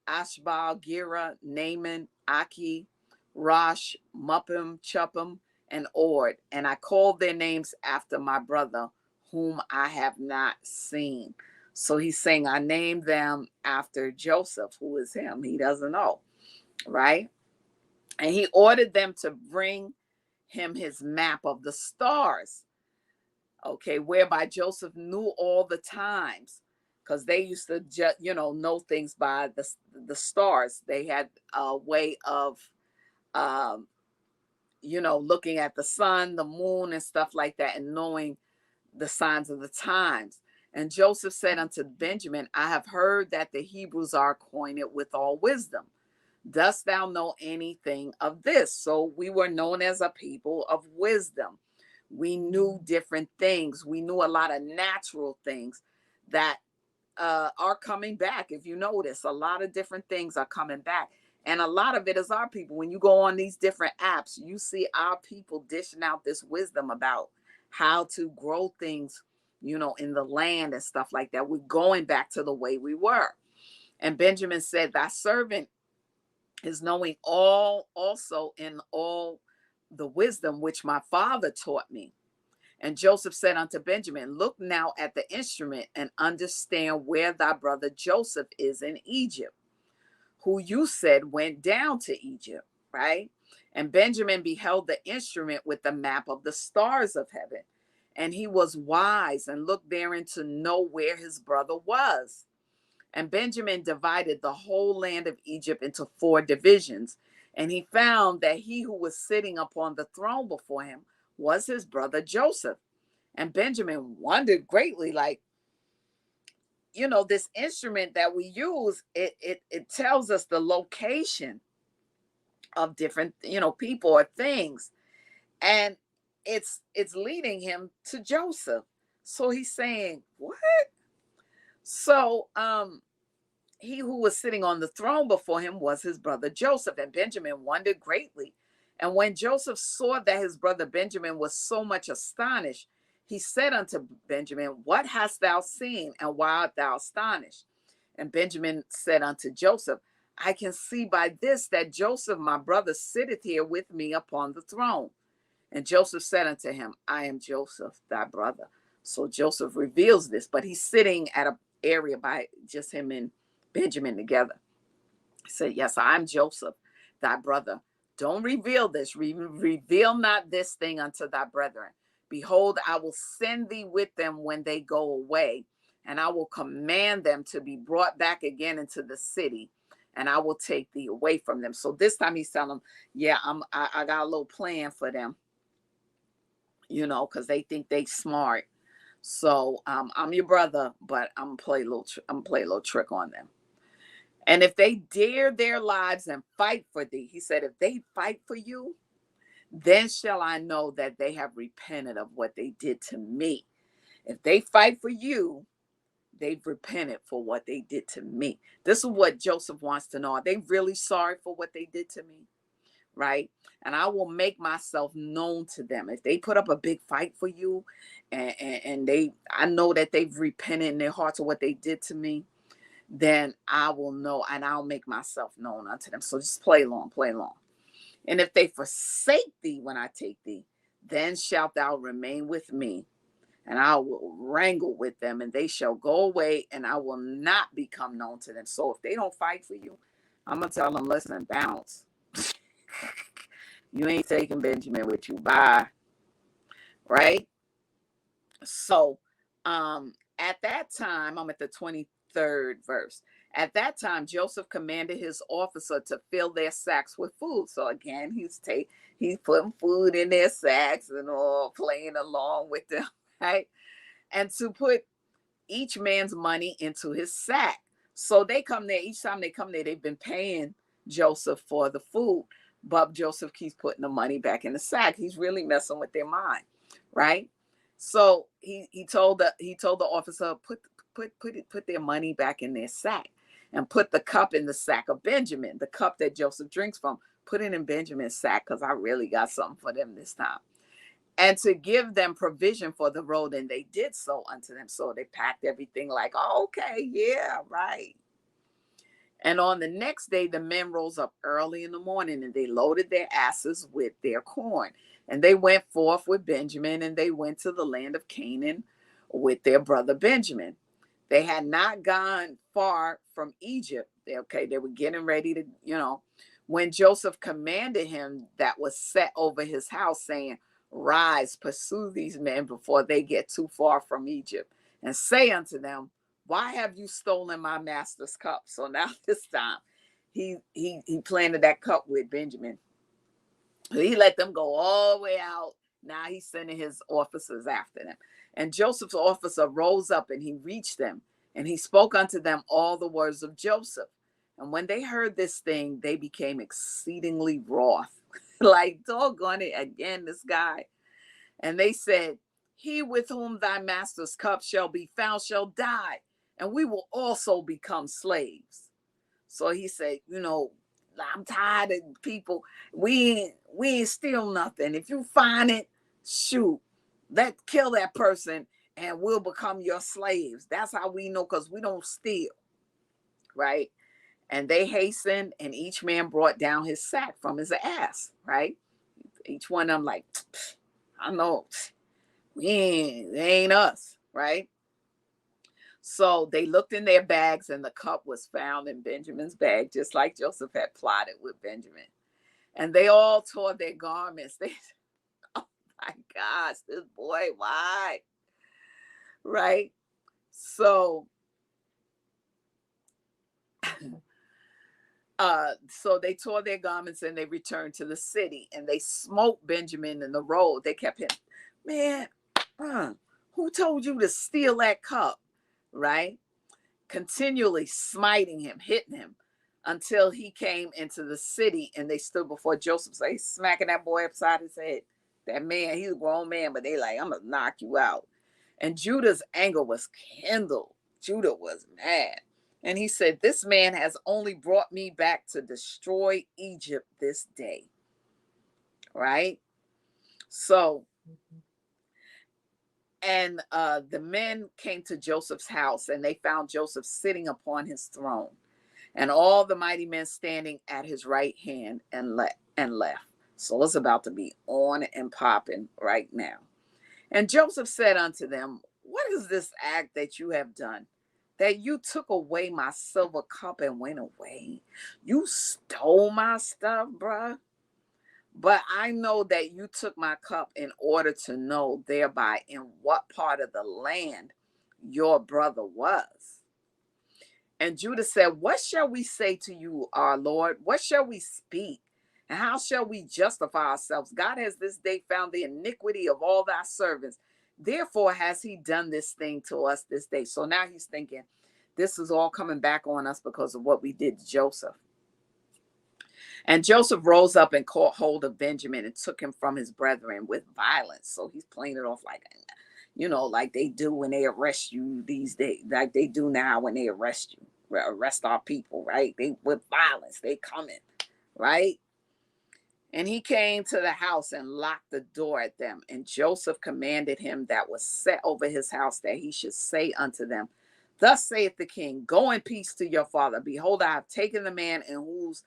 Ashbal, Gera, Naaman, Aki, Rosh, Muppim, Chuppim, and Ord. And I called their names after my brother, whom I have not seen. So he's saying, I named them after Joseph, who is him. He doesn't know, right? And he ordered them to bring him his map of the stars, okay, whereby Joseph knew all the times, because they used to just, know things by the stars. They had a way of, looking at the sun, the moon, and stuff like that, and knowing the signs of the times. And Joseph said unto Benjamin, I have heard that the Hebrews are acquainted with all wisdom. Dost thou know anything of this? So we were known as a people of wisdom. We knew different things. We knew a lot of natural things that are coming back. If you notice, a lot of different things are coming back. And a lot of it is our people. When you go on these different apps, you see our people dishing out this wisdom about how to grow things, in the land and stuff like that. We're going back to the way we were. And Benjamin said, thy servant is knowing all also in all the wisdom which my father taught me. And Joseph said unto Benjamin, look now at the instrument and understand where thy brother Joseph is in Egypt, who you said went down to Egypt, right? And Benjamin beheld the instrument with the map of the stars of heaven. And he was wise and looked therein to know where his brother was. And Benjamin divided the whole land of Egypt into 4 divisions. And he found that he who was sitting upon the throne before him was his brother Joseph. And Benjamin wondered greatly, like, this instrument that we use, it tells us the location of different, people or things. And it's leading him to Joseph. So he's saying, what? So he who was sitting on the throne before him was his brother Joseph. And Benjamin wondered greatly. And when Joseph saw that his brother Benjamin was so much astonished, he said unto Benjamin, what hast thou seen, and why art thou astonished? And Benjamin said unto Joseph, I can see by this that Joseph my brother sitteth here with me upon the throne. And Joseph said unto him, I am Joseph thy brother. So Joseph reveals this, but he's sitting at an area by just him and Benjamin together. He said, yes, I'm Joseph thy brother. Don't reveal this. Reveal not this thing unto thy brethren. Behold, I will send thee with them when they go away, and I will command them to be brought back again into the city, and I will take thee away from them. So this time he's telling them, yeah, I got a little plan for them, because they think they smart. So I'm your brother, but I'm gonna play a little trick on them. And if they dare their lives and fight for thee, he said, if they fight for you, then shall I know that they have repented of what they did to me. If they fight for you, they've repented for what they did to me. This is what Joseph wants to know. Are they really sorry for what they did to me? right? And I will make myself known to them. If they put up a big fight for you, and I know that they've repented in their hearts of what they did to me, then I will know, and I'll make myself known unto them. So just play along, play along. And if they forsake thee when I take thee, then shalt thou remain with me, and I will wrangle with them, and they shall go away, and I will not become known to them. So if they don't fight for you, I'm going to tell them, listen, bounce. You ain't taking Benjamin with you. Bye. Right? So at that time, I'm at the 23rd verse. At that time, Joseph commanded his officer to fill their sacks with food. So again, he's putting food in their sacks and all, playing along with them, right? And to put each man's money into his sack. So they come there, each time they come there, they've been paying Joseph for the food, but Joseph keeps putting the money back in the sack. He's really messing with their mind, right? So he told the officer, put their money back in their sack, and put the cup in the sack of Benjamin, the cup that Joseph drinks from. Put it in Benjamin's sack, because I really got something for them this time. And to give them provision for the road, and they did so unto them. So they packed everything like, oh, okay, yeah, right. And on the next day, the men rose up early in the morning, and they loaded their asses with their corn. And they went forth with Benjamin, and they went to the land of Canaan with their brother Benjamin. They had not gone far from Egypt. They were getting ready to, when Joseph commanded him that was set over his house, saying, rise, pursue these men before they get too far from Egypt, and say unto them, why have you stolen my master's cup? So now this time he planted that cup with Benjamin. He let them go all the way out. Now he's sending his officers after them. And Joseph's officer rose up, and he reached them, and he spoke unto them all the words of Joseph. And when they heard this thing, they became exceedingly wroth. Like, doggone it, again, this guy. And they said, he with whom thy master's cup shall be found shall die, and we will also become slaves. So he said, I'm tired of people. We ain't steal nothing. If you find it, shoot, kill that person, and we'll become your slaves. That's how we know, because we don't steal, right? And they hastened, and each man brought down his sack from his ass, right? Each one of them like, I know, it ain't us, right? So they looked in their bags, and the cup was found in Benjamin's bag, just like Joseph had plotted with Benjamin. And they all tore their garments. They, oh my gosh, this boy, why? Right? So, so they tore their garments, and they returned to the city, and they smote Benjamin in the road. They kept him, man, who told you to steal that cup? Right? Continually smiting him, hitting him, until he came into the city, and they stood before Joseph. So he's smacking that boy upside his head. That man, he's a grown man, but they like, I'm gonna knock you out. And Judah's anger was kindled. Judah was mad. And he said, this man has only brought me back to destroy Egypt this day. Right? So, and the men came to Joseph's house, and they found Joseph sitting upon his throne, and all the mighty men standing at his right hand and left. So it's about to be on and popping right now. And Joseph said unto them, what is this act that you have done, that you took away my silver cup and went away? You stole my stuff, bruh. But I know that you took my cup in order to know thereby in what part of the land your brother was. And Judah said, what shall we say to you, our Lord? What shall we speak? And how shall we justify ourselves? God has this day found the iniquity of all thy servants. Therefore has he done this thing to us this day. So now he's thinking, this is all coming back on us because of what we did to Joseph. And Joseph rose up and caught hold of Benjamin and took him from his brethren with violence. So he's playing it off like, like they do when they arrest you these days, like they do now when they arrest our people, right? They with violence, they coming, right? And he came to the house and locked the door at them. And Joseph commanded him that was set over his house that he should say unto them, Thus saith the king, go in peace to your father. Behold, I have taken the man in whose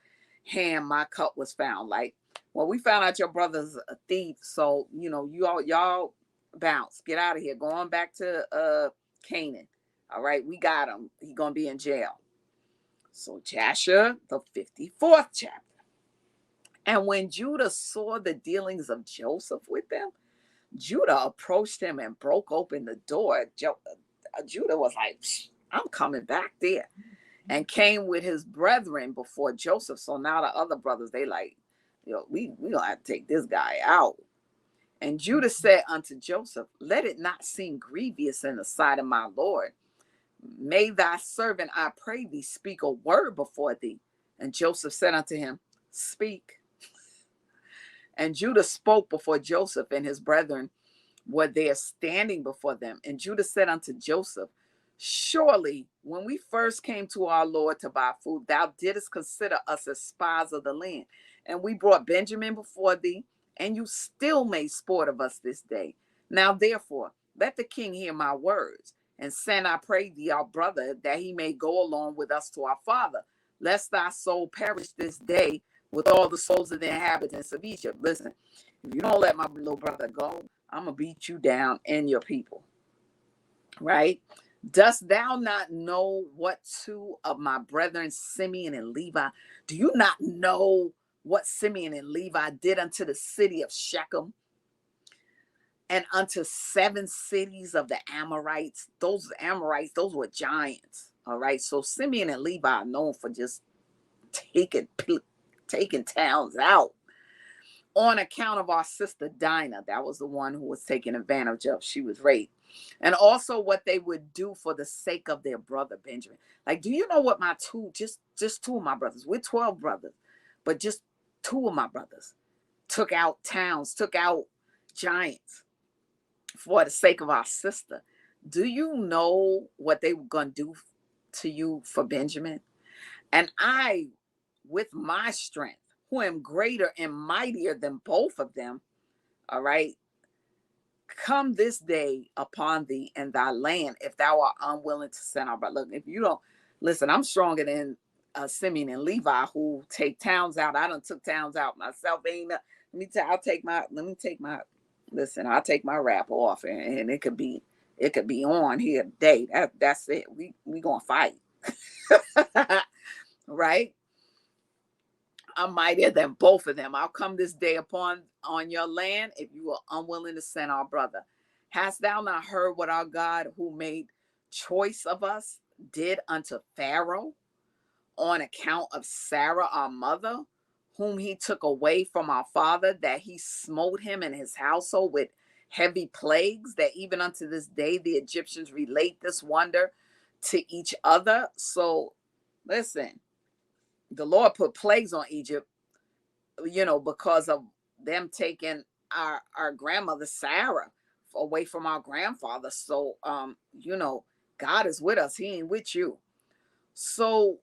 hand my cup was found. Like, well, we found out your brother's a thief. So, y'all bounce. Get out of here. Going back to Canaan. All right, we got him. He's going to be in jail. So Jasher, the 54th chapter. And when Judah saw the dealings of Joseph with them, Judah approached him and broke open the door. Judah was like, I'm coming back there. And came with his brethren before Joseph. So now the other brothers, they like, we don't have to take this guy out. And Judah said unto Joseph, let it not seem grievous in the sight of my Lord. May thy servant, I pray thee, speak a word before thee. And Joseph said unto him, speak. And Judah spoke before Joseph, and his brethren were there standing before them. And Judah said unto Joseph, surely when we first came to our Lord to buy food, thou didst consider us as spies of the land. And we brought Benjamin before thee, and you still made sport of us this day. Now therefore, let the king hear my words, and send, I pray thee, our brother, that he may go along with us to our father, lest thy soul perish this day with all the souls of the inhabitants of Egypt. Listen, if you don't let my little brother go, I'm going to beat you down and your people. Right? Dost thou not know what two of my brethren, Simeon and Levi? Do you not know what Simeon and Levi did unto the city of Shechem and unto 7 cities of the Amorites? Those Amorites, those were giants. All right. So Simeon and Levi are known for just taking towns out. On account of our sister Dinah, that was the one who was taken advantage of. She was raped. And also what they would do for the sake of their brother Benjamin. Like, do you know what my just 2 of my brothers, we're 12 brothers, but just 2 of my brothers took out towns, took out giants for the sake of our sister. Do you know what they were going to do to you for Benjamin? And I, with my strength, who am greater and mightier than both of them, all right, come this day upon thee and thy land, if thou art unwilling to send our brother. Look, if you don't, listen, I'm stronger than Simeon and Levi, who take towns out. I done took towns out myself. I'll take my rap off, and it could be on here today. That's it. We gonna fight. Right? I'm mightier than both of them. I'll come this day on your land if you are unwilling to send our brother. Hast thou not heard what our God, who made choice of us, did unto Pharaoh on account of Sarah, our mother, whom he took away from our father, that he smote him and his household with heavy plagues, that even unto this day the Egyptians relate this wonder to each other? So listen, the Lord put plagues on Egypt, because of them taking our grandmother Sarah away from our grandfather. So, God is with us. He ain't with you. So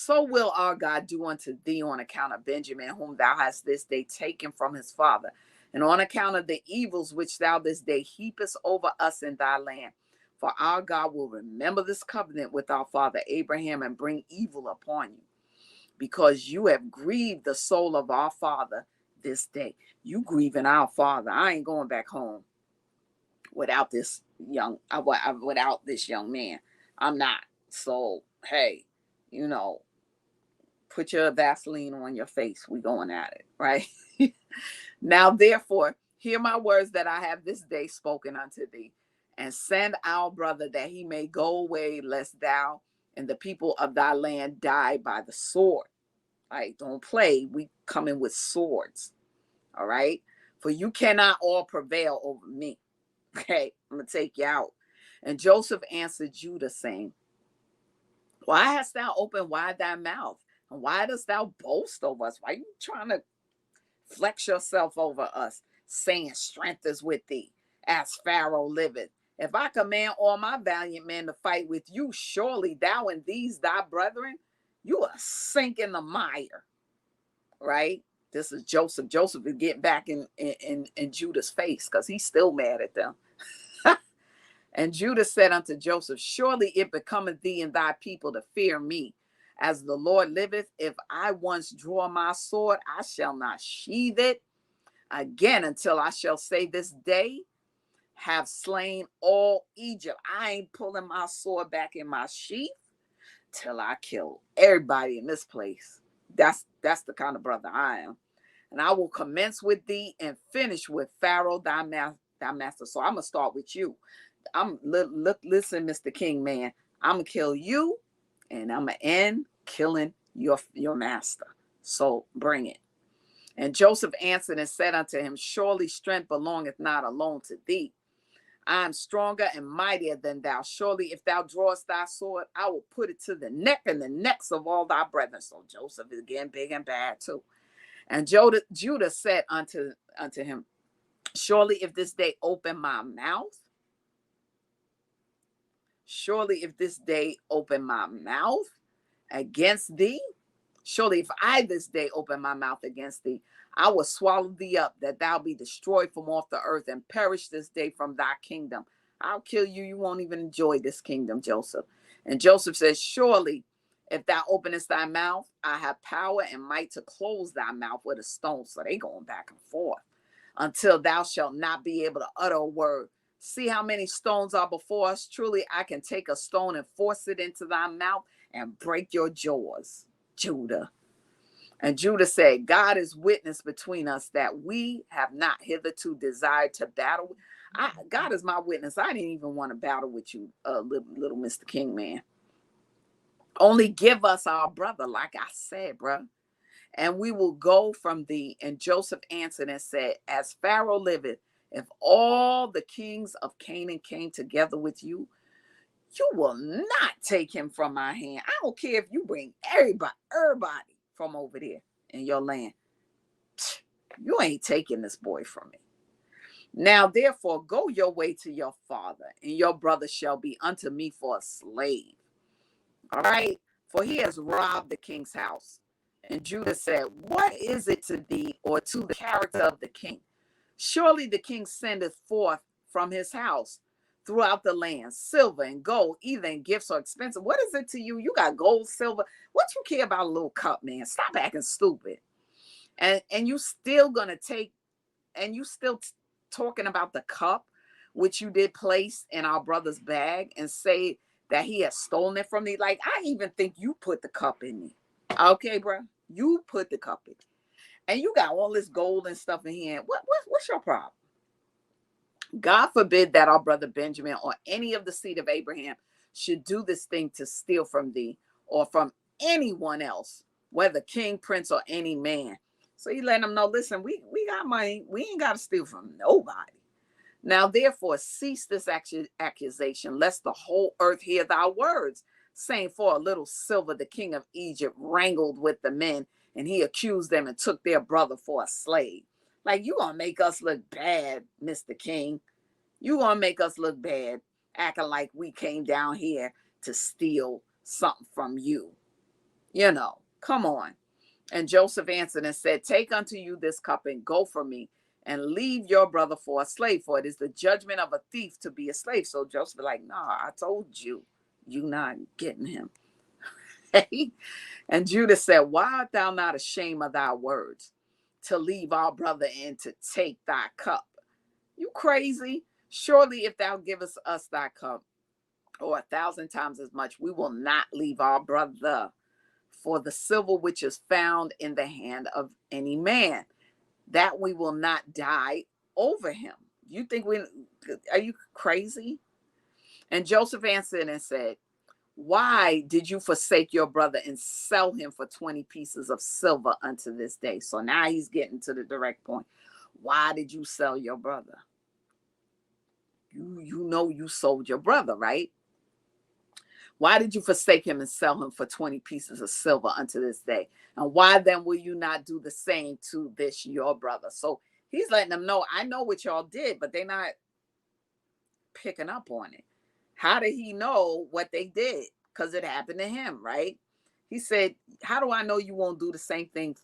will our God do unto thee on account of Benjamin, whom thou hast this day taken from his father, and on account of the evils which thou this day heapest over us in thy land. For our God will remember this covenant with our father Abraham and bring evil upon you, because you have grieved the soul of our father this day. You grieving our father. I ain't going back home without this young man. I'm not. So, hey, put your Vaseline on your face. We going at it, right? Now, therefore, hear my words that I have this day spoken unto thee, and send our brother that he may go away, lest thou and the people of thy land die by the sword. Right? Don't play. We coming with swords. All right? For you cannot all prevail over me. Okay? I'm going to take you out. And Joseph answered Judah, saying, why hast thou opened wide thy mouth? And why dost thou boast over us? Why are you trying to flex yourself over us, saying strength is with thee, as Pharaoh liveth? If I command all my valiant men to fight with you, surely thou and these thy brethren, you are sink in the mire, right? This is Joseph. Joseph is getting back in Judah's face because he's still mad at them. And Judah said unto Joseph, surely it becometh thee and thy people to fear me. As the Lord liveth, if I once draw my sword, I shall not sheathe it again until I shall say this day have slain all Egypt. I ain't pulling my sword back in my sheath till I kill everybody in this place. That's the kind of brother I am. And I will commence with thee and finish with Pharaoh, thy master. So I'm going to start with you. Listen, Mr. King, man. I'm going to kill you, and I'm going to end killing your master. So bring it. And Joseph answered and said unto him, surely strength belongeth not alone to thee. I am stronger and mightier than thou. Surely if thou drawest thy sword, I will put it to the neck and the necks of all thy brethren. So Joseph is getting big and bad too. And Judah said unto him, surely if this day open my mouth, against thee, surely if I this day open my mouth against thee, I will swallow thee up, that thou be destroyed from off the earth and perish this day from thy kingdom. I'll kill you. You won't even enjoy this kingdom, Joseph. And Joseph says, surely if thou openest thy mouth, I have power and might to close thy mouth with a stone. So they going back and forth until thou shalt not be able to utter a word. See how many stones are before us. Truly, I can take a stone and force it into thy mouth and break your jaws, Judah. And Judah said, God is witness between us that we have not hitherto desired to battle. God is my witness. I didn't even want to battle with you, little Mr. King, man. Only give us our brother, like I said, bro, and we will go from thee. And Joseph answered and said, as Pharaoh liveth, if all the kings of Canaan came together with you, you will not take him from my hand. I don't care if you bring everybody from over there in your land. You ain't taking this boy from me. Now, therefore, go your way to your father, and your brother shall be unto me for a slave. All right? For he has robbed the king's house. And Judah said, what is it to thee or to the character of the king? Surely the king sendeth forth from his house throughout the land silver and gold, even gifts are expensive. What is it to you? You got gold, silver. What you care about a little cup, man? Stop acting stupid. And you still gonna take, and you still talking about the cup which you did place in our brother's bag and say that he has stolen it from me. Like, I even think you put the cup in me. Okay, bro, you put the cup in. And you got all this gold and stuff in here. What's your problem? God forbid that our brother Benjamin or any of the seed of Abraham should do this thing to steal from thee or from anyone else, whether king, prince, or any man. So he let them know, listen, we got money. We ain't got to steal from nobody. Now, therefore, cease this accusation, lest the whole earth hear thy words, saying, for a little silver the king of Egypt wrangled with the men, and he accused them and took their brother for a slave. Like, you gonna make us look bad, Mr. King. You gonna make us look bad, acting like we came down here to steal something from you. You know, come on. And Joseph answered and said, take unto you this cup and go from me, and leave your brother for a slave, for it is the judgment of a thief to be a slave. So Joseph was like, nah, I told you, you not getting him. And Judah said, why art thou not ashamed of thy words, to leave our brother and to take thy cup? You crazy? Surely if thou givest us thy cup, or 1,000 times as much, we will not leave our brother for the silver which is found in the hand of any man, that we will not die over him. You think are you crazy? And Joseph answered and said, why did you forsake your brother and sell him for 20 pieces of silver unto this day? So now he's getting to the direct point. Why did you sell your brother? You know you sold your brother, right? Why did you forsake him and sell him for 20 pieces of silver unto this day? And why then will you not do the same to this your brother? So he's letting them know, I know what y'all did, but they're not picking up on it. How did he know what they did? Because it happened to him, right? He said, how do I know you won't do the same thing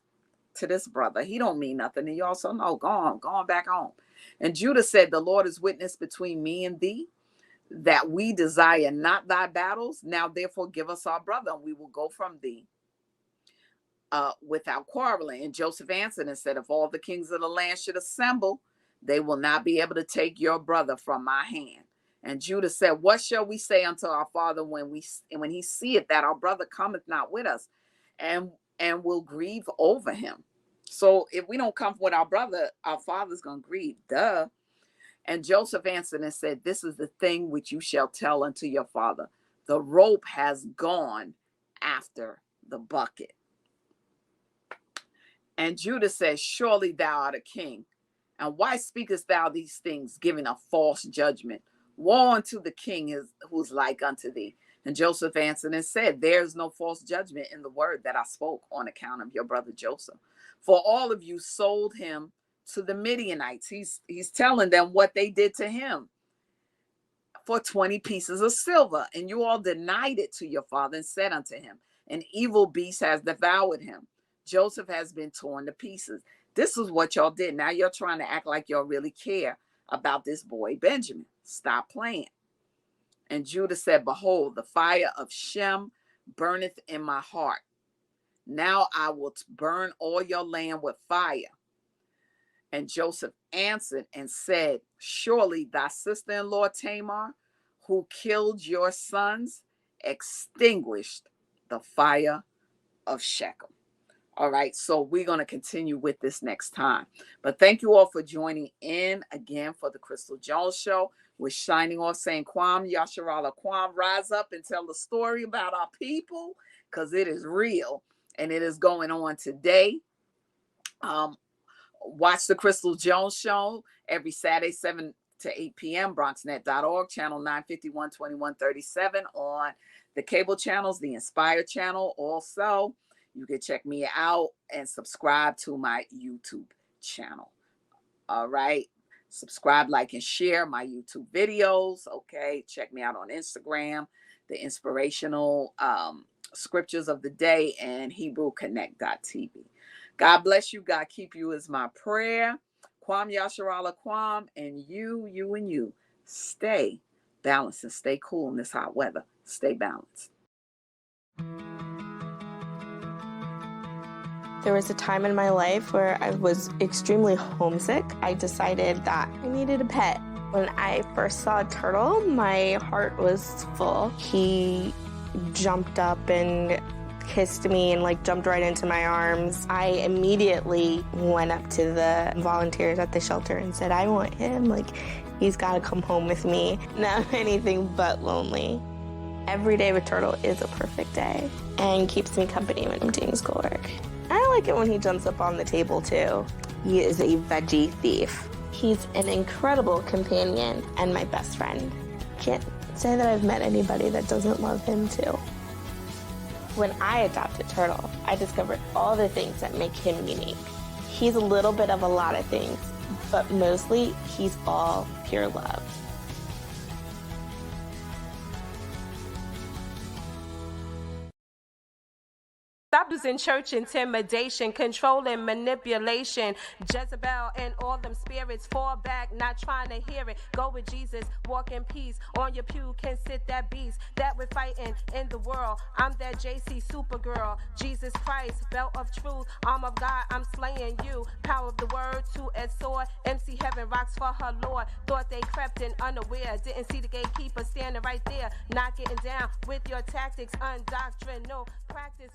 to this brother. He don't mean nothing. And you also know, go on back home. And Judah said, the Lord is witness between me and thee, that we desire not thy battles. Now therefore give us our brother, and we will go from thee without quarreling. And Joseph answered and said, if all the kings of the land should assemble, they will not be able to take your brother from my hand. And Judah said, what shall we say unto our father when he seeth that our brother cometh not with us, and will grieve over him? So if we don't come with our brother, our father's going to grieve. Duh. And Joseph answered and said, this is the thing which you shall tell unto your father. The rope has gone after the bucket. And Judah says, surely thou art a king. And why speakest thou these things, giving a false judgment? Woe unto the king who's like unto thee. And Joseph answered and said, there is no false judgment in the word that I spoke on account of your brother Joseph. For all of you sold him to the Midianites. He's telling them what they did to him for 20 pieces of silver. And you all denied it to your father and said unto him, an evil beast has devoured him. Joseph has been torn to pieces. This is what y'all did. Now you're trying to act like y'all really care about this boy Benjamin. Stop playing. And Judah said, behold, the fire of Shem burneth in my heart. Now I will burn all your land with fire. And Joseph answered and said, surely thy sister-in-law Tamar, who killed your sons, extinguished the fire of Shechem. All right, so we're going to continue with this next time. But thank you all for joining in again for the Crystal Jones Show. We're signing off saying, Kwam Yasharala Kwam, rise up and tell the story about our people, because it is real and it is going on today. Watch the Crystal Jones Show every Saturday, 7 to 8 p.m., bronxnet.org, channel 951, 2137 on the cable channels, the Inspire channel. Also, you can check me out and subscribe to my YouTube channel. All right. Subscribe, like, and share my YouTube videos. Okay. Check me out on Instagram, the inspirational scriptures of the day, and HebrewConnect.tv. God bless you. God keep you is my prayer. Kwam Yasharala Kwam, and you stay balanced and stay cool in this hot weather. Stay balanced. There was a time in my life where I was extremely homesick. I decided that I needed a pet. When I first saw a turtle, my heart was full. He jumped up and kissed me and jumped right into my arms. I immediately went up to the volunteers at the shelter and said, I want him. He's got to come home with me. Not anything but lonely. Every day with Turtle is a perfect day and keeps me company when I'm doing schoolwork. I like it when he jumps up on the table too. He is a veggie thief. He's an incredible companion and my best friend. Can't say that I've met anybody that doesn't love him too. When I adopted Turtle, I discovered all the things that make him unique. He's a little bit of a lot of things, but mostly he's all pure love. Stop using church intimidation, control and manipulation. Jezebel and all them spirits fall back, not trying to hear it. Go with Jesus, walk in peace. On your pew can sit that beast that we're fighting in the world. I'm that JC Supergirl, Jesus Christ, belt of truth, arm of God, I'm slaying you. Power of the word, two-edged sword. MC Heaven rocks for her Lord. Thought they crept in unaware, didn't see the gatekeeper standing right there. Not getting down with your tactics, undoctrinal practice.